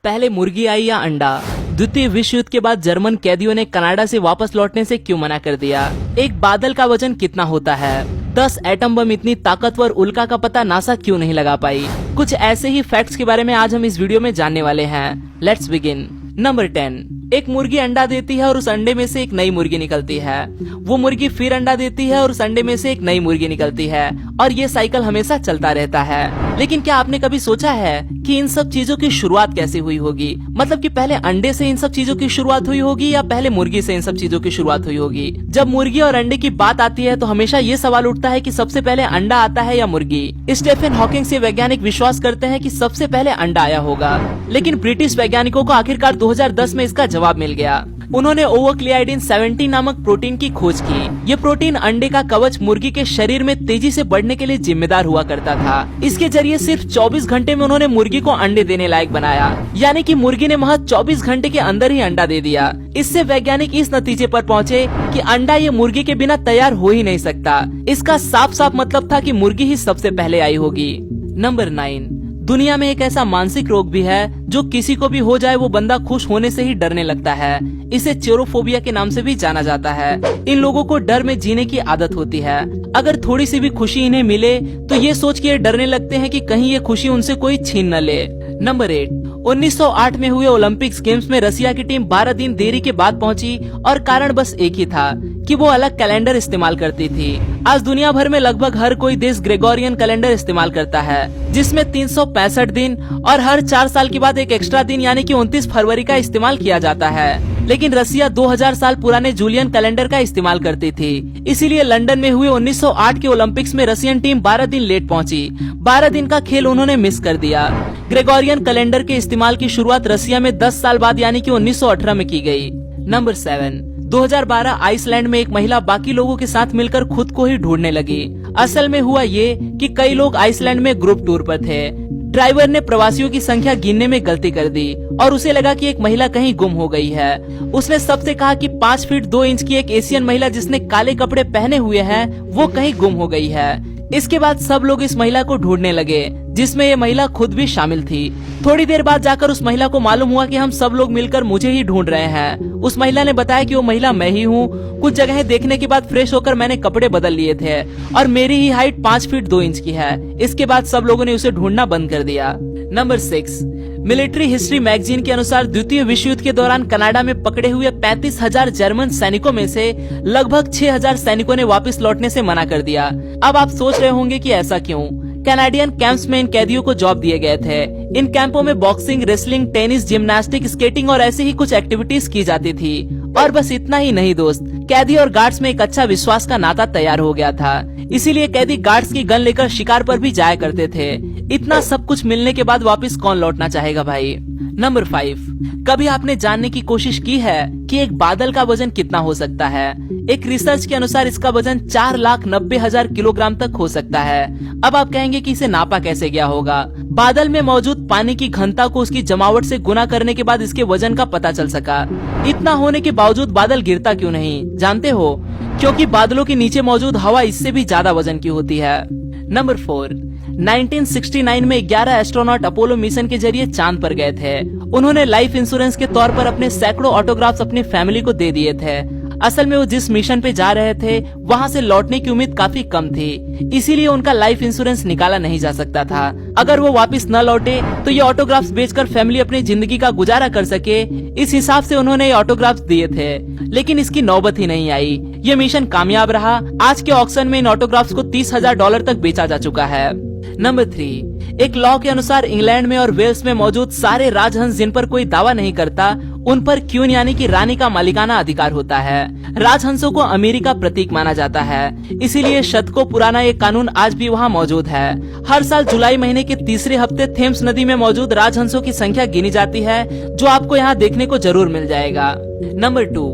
पहले मुर्गी आई या अंडा? द्वितीय विश्व युद्ध के बाद जर्मन कैदियों ने कनाडा से वापस लौटने से क्यों मना कर दिया? एक बादल का वजन कितना होता है? 10 एटम बम इतनी ताकतवर उल्का का पता नासा क्यों नहीं लगा पाई? कुछ ऐसे ही फैक्ट्स के बारे में आज हम इस वीडियो में जानने वाले हैं। Let's begin. नंबर 10। एक मुर्गी अंडा देती है और उस अंडे में से एक नई मुर्गी निकलती है। वो मुर्गी फिर अंडा देती है और उस अंडे में से एक नई मुर्गी निकलती है और ये साइकिल हमेशा चलता रहता है। लेकिन क्या आपने कभी सोचा है कि इन सब चीजों की शुरुआत कैसे हुई होगी? मतलब कि पहले अंडे से इन सब चीजों की शुरुआत हुई होगी या पहले मुर्गी से इन सब चीजों की शुरुआत हुई होगी? जब मुर्गी और अंडे की बात आती है तो हमेशा ये सवाल उठता है कि सबसे पहले अंडा आता है या मुर्गी? स्टीफन हॉकिंग से वैज्ञानिक विश्वास करते हैं कि सबसे पहले अंडा आया होगा, लेकिन ब्रिटिश वैज्ञानिकों को आखिरकार 2010 में इसका जवाब मिल गया। उन्होंने ओवोक्लियाइडिन 17 नामक प्रोटीन की खोज की। ये प्रोटीन अंडे का कवच मुर्गी के शरीर में तेजी से बढ़ने के लिए जिम्मेदार हुआ करता था। इसके जरिए सिर्फ 24 घंटे में उन्होंने मुर्गी को अंडे देने लायक बनाया, यानी कि मुर्गी ने महज 24 घंटे के अंदर ही अंडा दे दिया। इससे वैज्ञानिक इस नतीजे पर पहुंचे कि अंडा ये मुर्गी के बिना तैयार हो ही नहीं सकता। इसका साफ साफ मतलब था कि मुर्गी ही सबसे पहले आई होगी। नंबर 9। दुनिया में एक ऐसा मानसिक रोग भी है जो किसी को भी हो जाए वो बंदा खुश होने से ही डरने लगता है। इसे चेरोफोबिया के नाम से भी जाना जाता है। इन लोगों को डर में जीने की आदत होती है। अगर थोड़ी सी भी खुशी इन्हें मिले तो ये सोच के डरने लगते हैं कि कहीं ये खुशी उनसे कोई छीन न ले। नंबर 8। 1908 में हुए ओलंपिक्स गेम्स में रसिया की टीम 12 दिन देरी के बाद पहुंची और कारण बस एक ही था कि वो अलग कैलेंडर इस्तेमाल करती थी। आज दुनिया भर में लगभग हर कोई देश ग्रेगोरियन कैलेंडर इस्तेमाल करता है, जिसमें 365 दिन और हर 4 साल के बाद एक एक्स्ट्रा दिन यानी कि 29 फरवरी का इस्तेमाल किया जाता है। लेकिन रसिया 2000 साल पुराने जूलियन कैलेंडर का इस्तेमाल करती थी। इसीलिए लंदन में हुए 1908 के ओलंपिक्स में रसियन टीम 12 दिन लेट पहुंची। 12 दिन का खेल उन्होंने मिस कर दिया। ग्रेगोरियन कैलेंडर के इस्तेमाल की शुरुआत रसिया में 10 साल बाद यानी कि 1918 में की गई। नंबर 7। 2012 आइसलैंड में एक महिला बाकी लोगों के साथ मिलकर खुद को ही ढूंढने लगी। असल में हुआ ये कि कई लोग आइसलैंड में ग्रुप टूर पर थे। ड्राइवर ने प्रवासियों की संख्या गिनने में गलती कर दी और उसे लगा कि एक महिला कहीं गुम हो गई है। उसने सबसे कहा कि 5 फीट 2 इंच की एक एशियन महिला जिसने काले कपड़े पहने हुए हैं वो कहीं गुम हो गई है। इसके बाद सब लोग इस महिला को ढूंढने लगे, जिसमें ये महिला खुद भी शामिल थी। थोड़ी देर बाद जाकर उस महिला को मालूम हुआ कि हम सब लोग मिलकर मुझे ही ढूंढ रहे हैं। उस महिला ने बताया कि वो महिला मैं ही हूँ। कुछ जगह देखने के बाद फ्रेश होकर मैंने कपड़े बदल लिए थे और मेरी ही हाइट 5 फीट 2 इंच की है। इसके बाद सब लोगों ने उसे ढूंढना बंद कर दिया। नंबर 6। मिलिट्री हिस्ट्री मैगजीन के अनुसार द्वितीय विश्व युद्ध के दौरान कनाडा में पकड़े हुए 35,000 जर्मन सैनिकों में से लगभग 6,000 सैनिकों ने वापस लौटने से मना कर दिया। अब आप सोच रहे होंगे कि ऐसा क्यों? कैनेडियन कैंप्स में इन कैदियों को जॉब दिए गए थे। इन कैंपों में boxing, wrestling, tennis, gymnastic, skating और ऐसी ही कुछ एक्टिविटीज की जाती थी। और बस इतना ही नहीं दोस्त, कैदी और गार्ड्स में एक अच्छा विश्वास का नाता तैयार हो गया था। इसीलिए कैदी गार्ड्स की गन लेकर शिकार पर भी जाया करते थे। इतना सब कुछ मिलने के बाद वापस कौन लौटना चाहेगा भाई? नंबर 5। कभी आपने जानने की कोशिश की है कि एक बादल का वजन कितना हो सकता है? एक रिसर्च के अनुसार इसका वजन 4,90,000 किलोग्राम तक हो सकता है। अब आप कहेंगे कि इसे नापा कैसे गया होगा? बादल में मौजूद पानी की घनता को उसकी जमावट से गुना करने के बाद इसके वजन का पता चल सका। इतना होने के बावजूद बादल गिरता क्यों नहीं जानते हो? क्योंकि बादलों के नीचे मौजूद हवा इससे भी ज्यादा वजन की होती है। नंबर 4। 1969 में 11 एस्ट्रोनॉट अपोलो मिशन के जरिए चांद पर गए थे। उन्होंने लाइफ इंश्योरेंस के तौर पर अपने सैकड़ों ऑटोग्राफ्स अपनी फैमिली को दे दिए थे। असल में वो जिस मिशन पे जा रहे थे वहाँ से लौटने की उम्मीद काफी कम थी, इसीलिए उनका लाइफ इंश्योरेंस निकाला नहीं जा सकता था। अगर वो वापस न लौटे तो ये ऑटोग्राफ्स बेचकर फैमिली अपनी जिंदगी का गुजारा कर सके, इस हिसाब से उन्होंने ये ऑटोग्राफ्स दिए थे। लेकिन इसकी नौबत ही नहीं आई। ये मिशन कामयाब रहा। आज के ऑक्शन में इन ऑटोग्राफ्स को $30,000 तक बेचा जा चुका है। नंबर 3। एक लॉ के अनुसार इंग्लैंड में और वेल्स में मौजूद सारे राजहंस जिन पर कोई दावा नहीं करता उन पर क्वीन यानी कि रानी का मालिकाना अधिकार होता है। राजहंसों को अमीरी का प्रतीक माना जाता है, इसीलिए शतकों पुराना ये कानून आज भी वहाँ मौजूद है। हर साल जुलाई महीने के तीसरे हफ्ते थेम्स नदी में मौजूद राजहंसों की संख्या गिनी जाती है, जो आपको यहाँ देखने को जरूर मिल जाएगा। नंबर 2।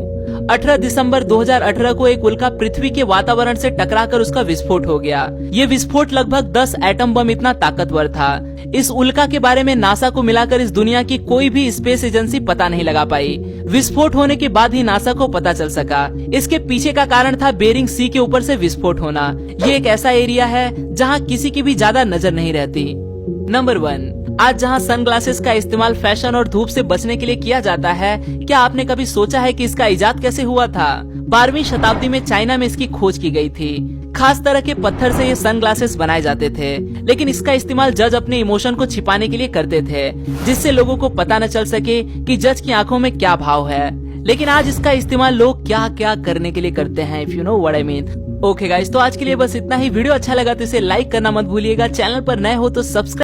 18 दिसंबर 2018 को एक उल्का पृथ्वी के वातावरण से टकराकर उसका विस्फोट हो गया। ये विस्फोट लगभग 10 एटम बम इतना ताकतवर था। इस उल्का के बारे में नासा को मिलाकर इस दुनिया की कोई भी स्पेस एजेंसी पता नहीं लगा पाई। विस्फोट होने के बाद ही नासा को पता चल सका। इसके पीछे का कारण था बेरिंग सी के ऊपर से विस्फोट होना। ये एक ऐसा एरिया है जहाँ किसी की भी ज्यादा नजर नहीं रहती। नंबर 1, आज जहां सनग्लासेस का इस्तेमाल फैशन और धूप से बचने के लिए किया जाता है, क्या आपने कभी सोचा है कि इसका इजाद कैसे हुआ था? 12वीं शताब्दी में चाइना में इसकी खोज की गई थी। खास तरह के पत्थर से ये सनग्लासेस बनाए जाते थे, लेकिन इसका इस्तेमाल जज अपने इमोशन को छिपाने के लिए करते थे, जिससे लोगों को पता न चल सके कि जज की आंखों में क्या भाव है। लेकिन आज इसका इस्तेमाल लोग क्या क्या करने के लिए करते हैं, if you know what I mean. Okay guys, तो आज के लिए बस इतना ही। वीडियो अच्छा लगा तो इसे लाइक करना मत भूलिएगा। चैनल पर नए हो तो सब्सक्राइब